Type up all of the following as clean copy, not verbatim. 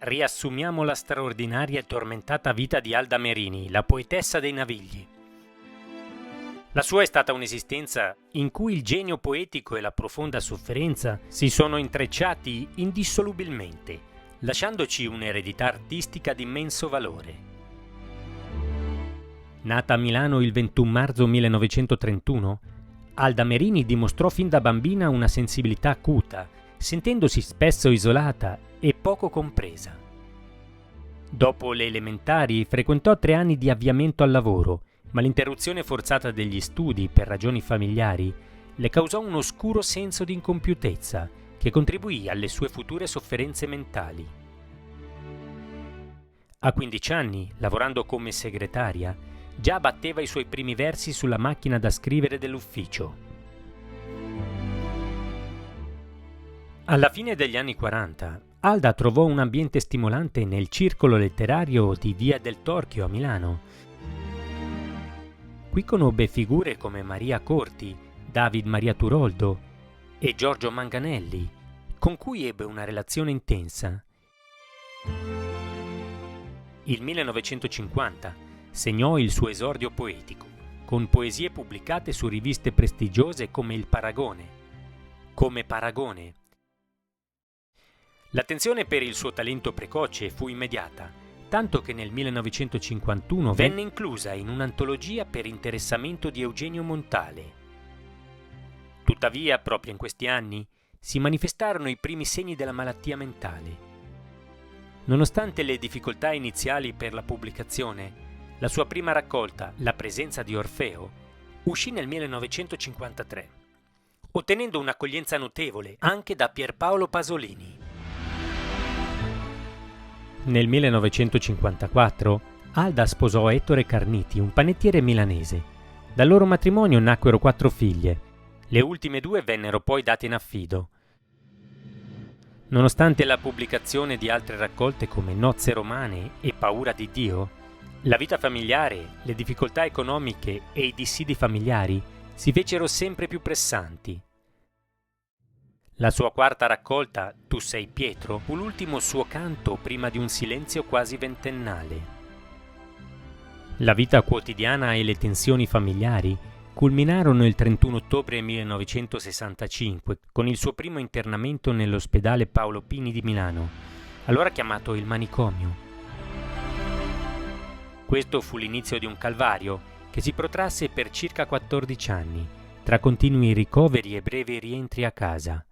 riassumiamo la straordinaria e tormentata vita di Alda Merini, la poetessa dei Navigli. La sua è stata un'esistenza in cui il genio poetico e la profonda sofferenza si sono intrecciati indissolubilmente, lasciandoci un'eredità artistica di immenso valore. Nata a Milano il 21 marzo 1931, Alda Merini dimostrò fin da bambina una sensibilità acuta, sentendosi spesso isolata e poco compresa. Dopo le elementari frequentò 3 anni di avviamento al lavoro, ma l'interruzione forzata degli studi per ragioni familiari le causò un oscuro senso di incompiutezza che contribuì alle sue future sofferenze mentali. A 15 anni, lavorando come segretaria, già batteva i suoi primi versi sulla macchina da scrivere dell'ufficio. Alla fine degli anni 40, Alda trovò un ambiente stimolante nel circolo letterario di Via del Torchio a Milano. Qui conobbe figure come Maria Corti, David Maria Turoldo e Giorgio Manganelli, con cui ebbe una relazione intensa. Il 1950 segnò il suo esordio poetico, con poesie pubblicate su riviste prestigiose come Il Paragone. Come Paragone. L'attenzione per il suo talento precoce fu immediata, tanto che nel 1951 venne inclusa in un'antologia per interessamento di Eugenio Montale. Tuttavia, proprio in questi anni, si manifestarono i primi segni della malattia mentale. Nonostante le difficoltà iniziali per la pubblicazione, la sua prima raccolta, La presenza di Orfeo, uscì nel 1953, ottenendo un'accoglienza notevole anche da Pierpaolo Pasolini. Nel 1954 Alda sposò Ettore Carniti, un panettiere milanese. Dal loro matrimonio nacquero 4 figlie. Le ultime 2 vennero poi date in affido. Nonostante la pubblicazione di altre raccolte come Nozze romane e Paura di Dio, la vita familiare, le difficoltà economiche e i dissidi familiari si fecero sempre più pressanti. La sua quarta raccolta, Tu sei Pietro, fu l'ultimo suo canto prima di un silenzio quasi ventennale. La vita quotidiana e le tensioni familiari culminarono il 31 ottobre 1965 con il suo primo internamento nell'ospedale Paolo Pini di Milano, allora chiamato il manicomio. Questo fu l'inizio di un calvario che si protrasse per circa 14 anni, tra continui ricoveri e brevi rientri a casa.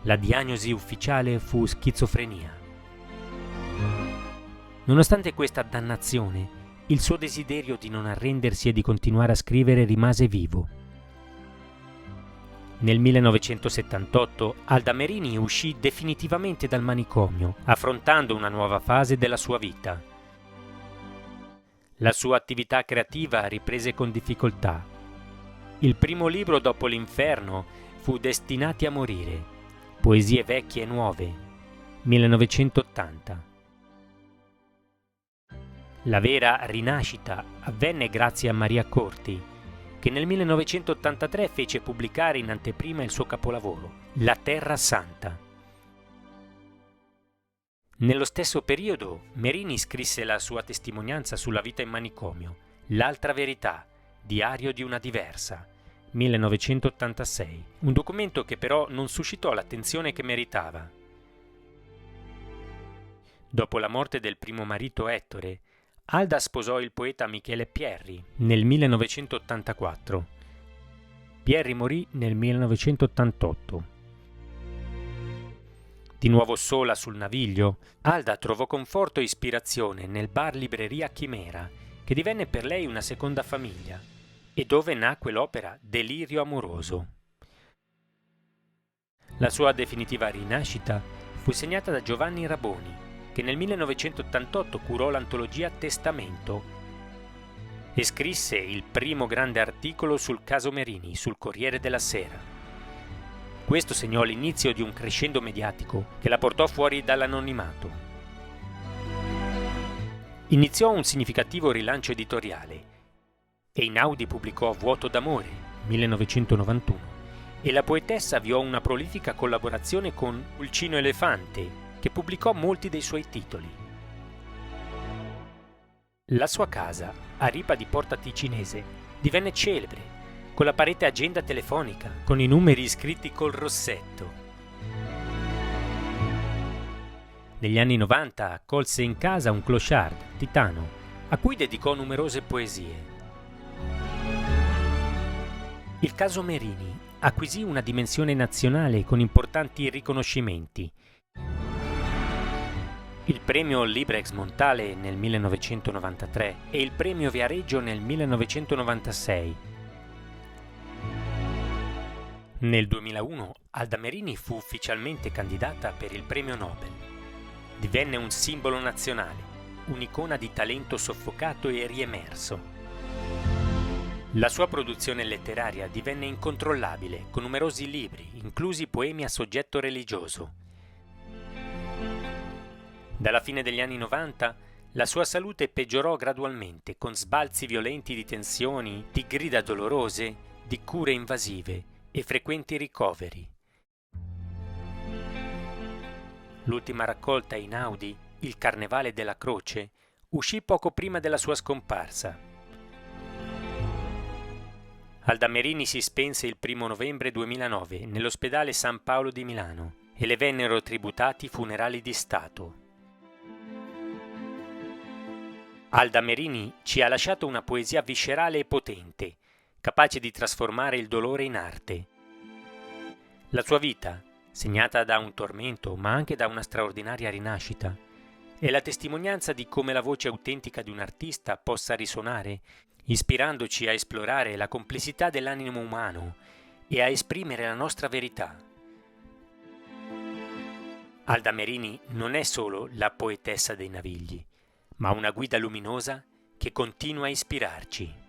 La diagnosi ufficiale fu schizofrenia. Nonostante questa dannazione, il suo desiderio di non arrendersi e di continuare a scrivere rimase vivo. Nel 1978 Alda Merini uscì definitivamente dal manicomio, affrontando una nuova fase della sua vita. La sua attività creativa riprese con difficoltà. Il primo libro dopo l'Inferno fu Destinati a morire. Poesie vecchie e nuove, 1980. La vera rinascita avvenne grazie a Maria Corti, che nel 1983 fece pubblicare in anteprima il suo capolavoro, La Terra Santa. Nello stesso periodo, Merini scrisse la sua testimonianza sulla vita in manicomio, L'altra verità, diario di una diversa, 1986, un documento che però non suscitò l'attenzione che meritava. Dopo la morte del primo marito Ettore, Alda sposò il poeta Michele Pierri nel 1984. Pierri morì nel 1988. Di nuovo sola sul Naviglio, Alda trovò conforto e ispirazione nel bar libreria Chimera, che divenne per lei una seconda famiglia, e dove nacque l'opera Delirio amoroso. La sua definitiva rinascita fu segnata da Giovanni Raboni, che nel 1988 curò l'antologia Testamento e scrisse il primo grande articolo sul caso Merini sul Corriere della Sera. Questo segnò l'inizio di un crescendo mediatico che la portò fuori dall'anonimato. Iniziò un significativo rilancio editoriale. Einaudi pubblicò Vuoto d'amore, 1991, e la poetessa avviò una prolifica collaborazione con Pulcino Elefante, che pubblicò molti dei suoi titoli. La sua casa, a ripa di Porta Ticinese, divenne celebre, con la parete agenda telefonica, con i numeri scritti col rossetto. Negli anni 90 accolse in casa un clochard, Titano, a cui dedicò numerose poesie. Il caso Merini acquisì una dimensione nazionale con importanti riconoscimenti. Il premio Librex Montale nel 1993 e il premio Viareggio nel 1996. Nel 2001 Alda Merini fu ufficialmente candidata per il premio Nobel. Divenne un simbolo nazionale, un'icona di talento soffocato e riemerso. La sua produzione letteraria divenne incontrollabile, con numerosi libri, inclusi poemi a soggetto religioso. Dalla fine degli anni 90, la sua salute peggiorò gradualmente, con sbalzi violenti di tensioni, di grida dolorose, di cure invasive e frequenti ricoveri. L'ultima raccolta Einaudi, Il Carnevale della Croce, uscì poco prima della sua scomparsa. Alda Merini si spense il 1 novembre 2009 nell'ospedale San Paolo di Milano e le vennero tributati funerali di Stato. Alda Merini ci ha lasciato una poesia viscerale e potente, capace di trasformare il dolore in arte. La sua vita, segnata da un tormento ma anche da una straordinaria rinascita, è la testimonianza di come la voce autentica di un artista possa risuonare, ispirandoci a esplorare la complessità dell'animo umano e a esprimere la nostra verità. Alda Merini non è solo la poetessa dei Navigli, ma una guida luminosa che continua a ispirarci.